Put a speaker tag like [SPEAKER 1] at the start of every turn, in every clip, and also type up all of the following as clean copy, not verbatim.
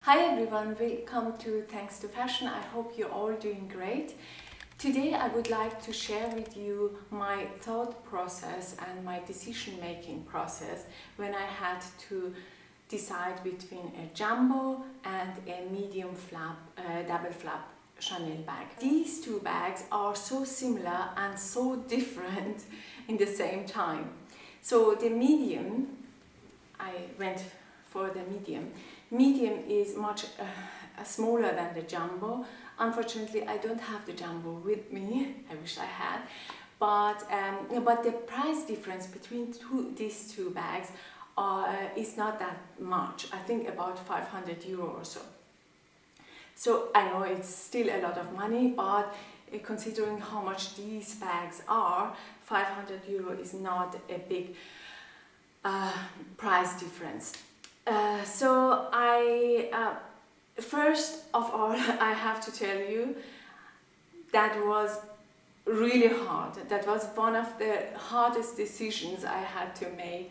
[SPEAKER 1] Hi everyone, welcome to Thanks to Fashion. I hope you're all doing great. Today I would like to share with you my thought process and my decision-making process when I had to decide between a jumbo and a medium flap, double flap Chanel bag. These two bags are so similar and so different in the same time. So the medium, I went for the medium. Medium is much smaller than the jumbo. Unfortunately, I don't have the jumbo with me. I wish I had. But the price difference between these two bags is not that much. I think about 500 euro or so. So I know it's still a lot of money, but considering how much these bags are, 500 euro is not a big price difference. So first of all, I have to tell you that was really hard. That was one of the hardest decisions I had to make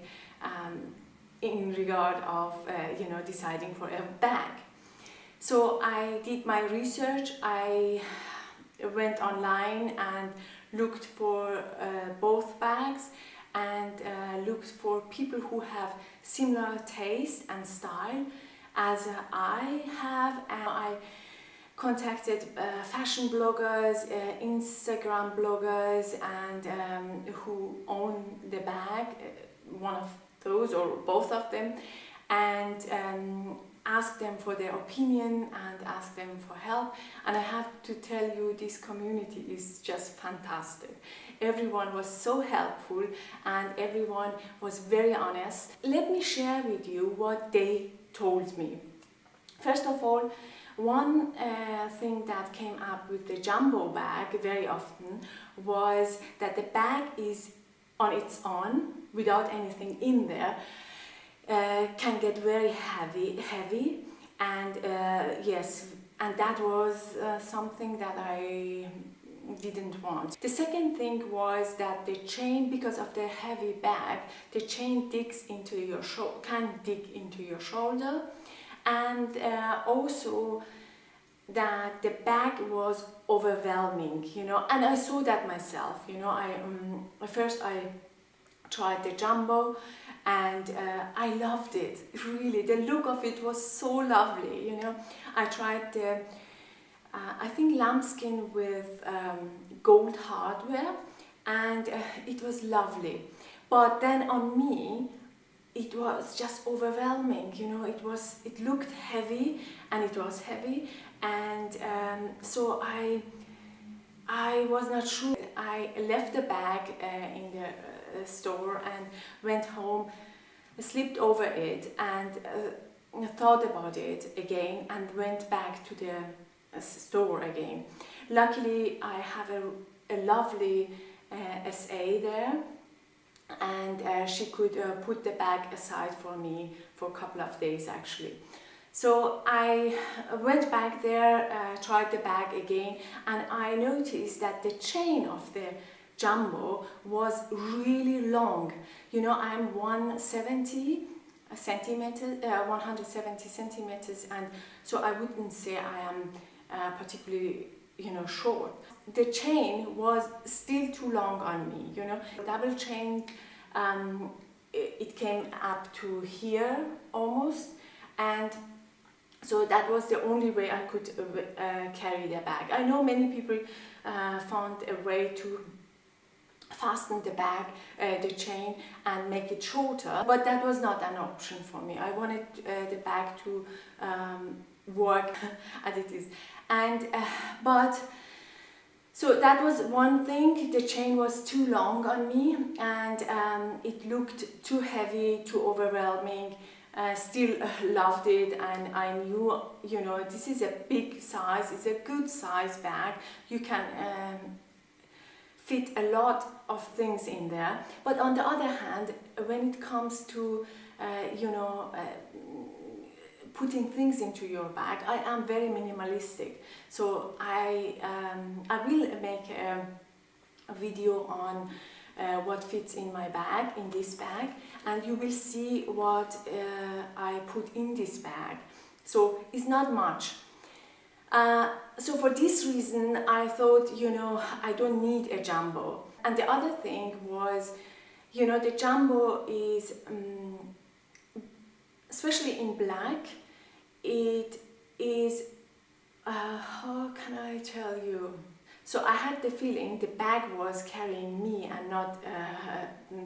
[SPEAKER 1] in regard of deciding for a bag. So I did my research. I went online and looked for both bags and looked for people who have similar taste and style as I have. And I contacted fashion bloggers, Instagram bloggers, and who own the bag, one of those or both of them, and asked them for their opinion and asked them for help. And I have to tell you, this community is just fantastic. Everyone was so helpful and everyone was very honest. Let me share with you what they told me. First of all, one thing that came up with the jumbo bag very often was that the bag is on its own, without anything in there, can get very heavy, and yes, and that was something that I didn't want. The second thing was that the chain, because of the heavy bag, the chain digs into your can dig into your shoulder, and also that the bag was overwhelming, and I saw that myself. First I tried the jumbo, and I loved it, really. The look of it was so lovely, I tried the, I think lambskin with gold hardware, and it was lovely. But then on me, it was just overwhelming, it looked heavy, and it was heavy, and so I was not sure. I left the bag in the store and went home, slipped over it, and thought about it again and went back to the store again. Luckily, I have a lovely SA there, and she could put the bag aside for me for a couple of days actually. So I went back there, tried the bag again, and I noticed that the chain of the jumbo was really long. I'm 170 centimeters, and so I wouldn't say I am particularly short. The chain was still too long on me. Double chain, it came up to here almost, and so that was the only way I could carry the bag. I know many people found a way to fasten the bag, the chain, and make it shorter, but that was not an option for me. I wanted the bag to work as it is, and so that was one thing. The chain was too long on me, and it looked too heavy, too overwhelming. Still loved it, and I knew, this is a big size, it's a good size bag. You can fit a lot of things in there. But on the other hand, when it comes to putting things into your bag, I am very minimalistic. So I will make a video on what fits in my bag, in this bag, and you will see what I put in this bag. So it's not much. So for this reason, I thought, I don't need a jumbo. And the other thing was, the jumbo is, especially in black, it is, how can I tell you? So I had the feeling the bag was carrying me and not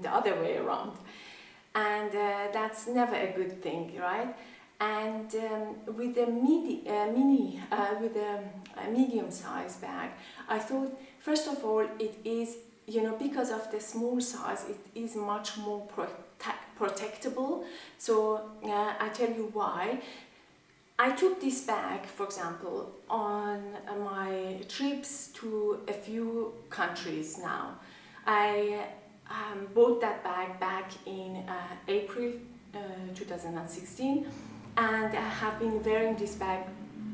[SPEAKER 1] the other way around. And that's never a good thing, right? And with the with a medium-sized bag, I thought, first of all, it is, because of the small size, it is much more protectable. So I tell you why. I took this bag, for example, on my trips to a few countries now. I bought that bag back in April 2016, and I have been wearing this bag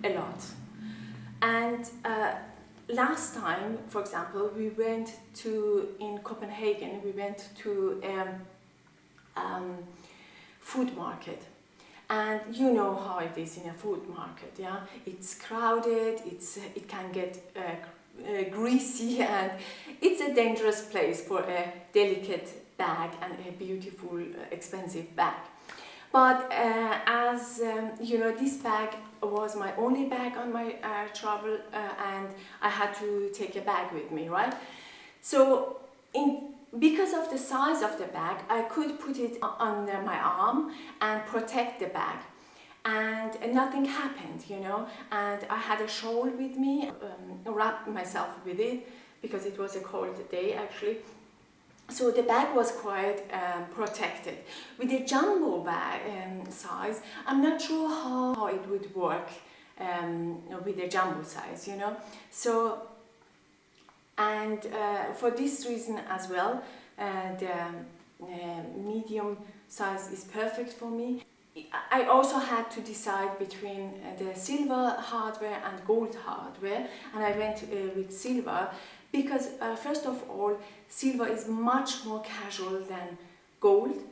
[SPEAKER 1] a lot. And last time, for example, we went in Copenhagen, we went to a food market. And you know how it is in a food market, yeah? It's crowded, it can get greasy, and it's a dangerous place for a delicate bag and a beautiful, expensive bag. But this bag was my only bag on my travel, and I had to take a bag with me, right? So because of the size of the bag, I could put it under my arm and protect the bag, and nothing happened, and I had a shawl with me, wrapped myself with it because it was a cold day actually. So the bag was quite protected. With the jumbo bag size, I'm not sure how it would work with the jumbo size, So, and for this reason as well, the medium size is perfect for me. I also had to decide between the silver hardware and gold hardware, and I went with silver because first of all, silver is much more casual than gold,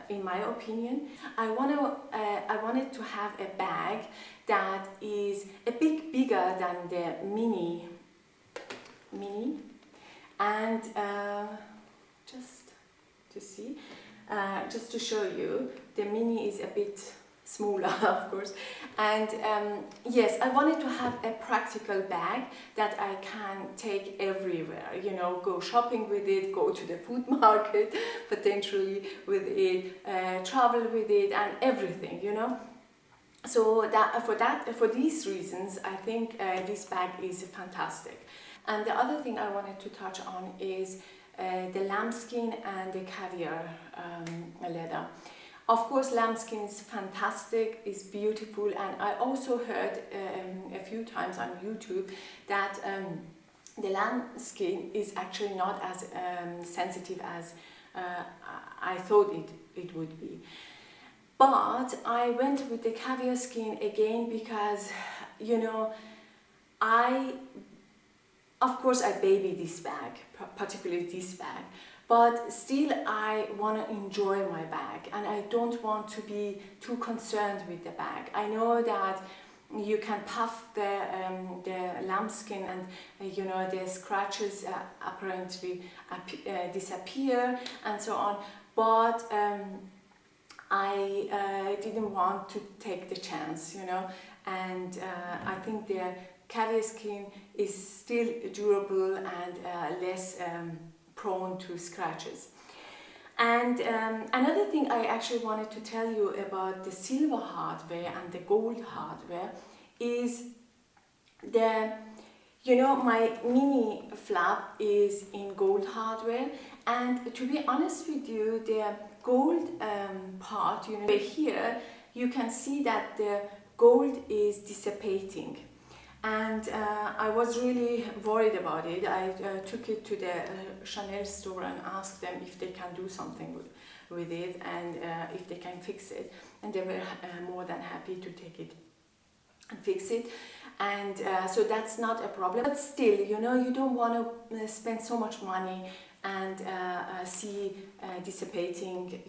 [SPEAKER 1] in my opinion. I wanted to have a bag that is a bit bigger than the mini, and just to see, just to show you, the mini is a bit smaller, of course. And yes, I wanted to have a practical bag that I can take everywhere, go shopping with it, go to the food market potentially with it, travel with it, and everything, So for these reasons, I think this bag is fantastic. And the other thing I wanted to touch on is the lambskin and the caviar leather. Of course, lambskin is fantastic, it's beautiful, and I also heard a few times on YouTube that the lambskin is actually not as sensitive as I thought it would be. But I went with the caviar skin again because, of course I baby this bag, particularly this bag, but still I want to enjoy my bag and I don't want to be too concerned with the bag. I know that you can puff the lambskin and the scratches apparently disappear and so on, but I didn't want to take the chance, and I think the caviar skin is still durable and less prone to scratches. And another thing I actually wanted to tell you about the silver hardware and the gold hardware is my mini flap is in gold hardware, and to be honest with you, the gold part, here you can see that the gold is dissipating. And I was really worried about it. I took it to the Chanel store and asked them if they can do something with it and if they can fix it. And they were more than happy to take it and fix it. And so that's not a problem. But still, you don't want to spend so much money and see dissipating,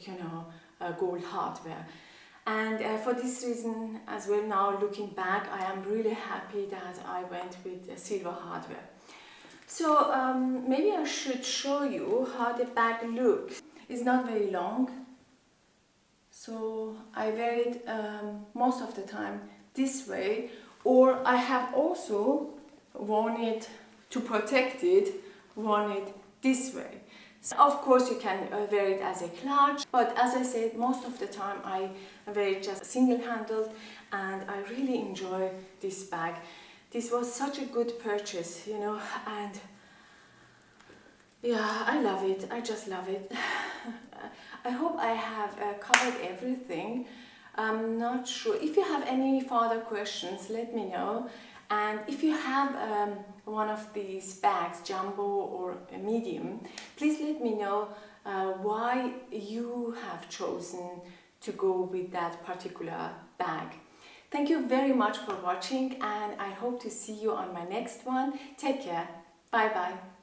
[SPEAKER 1] gold hardware. And for this reason as well, now looking back, I am really happy that I went with silver hardware. So maybe I should show you how the bag looks. It's not very long, so I wear it most of the time this way, or I have also worn it to protect it, worn it this way. So of course you can wear it as a clutch, but as I said, most of the time I wear it just single-handled, and I really enjoy this bag. This was such a good purchase, you know, and yeah, I love it. I just love it. I hope I have covered everything. I'm not sure. If you have any further questions, let me know. And if you have one of these bags, jumbo or a medium, please let me know why you have chosen to go with that particular bag. Thank you very much for watching, and I hope to see you on my next one. Take care. Bye bye.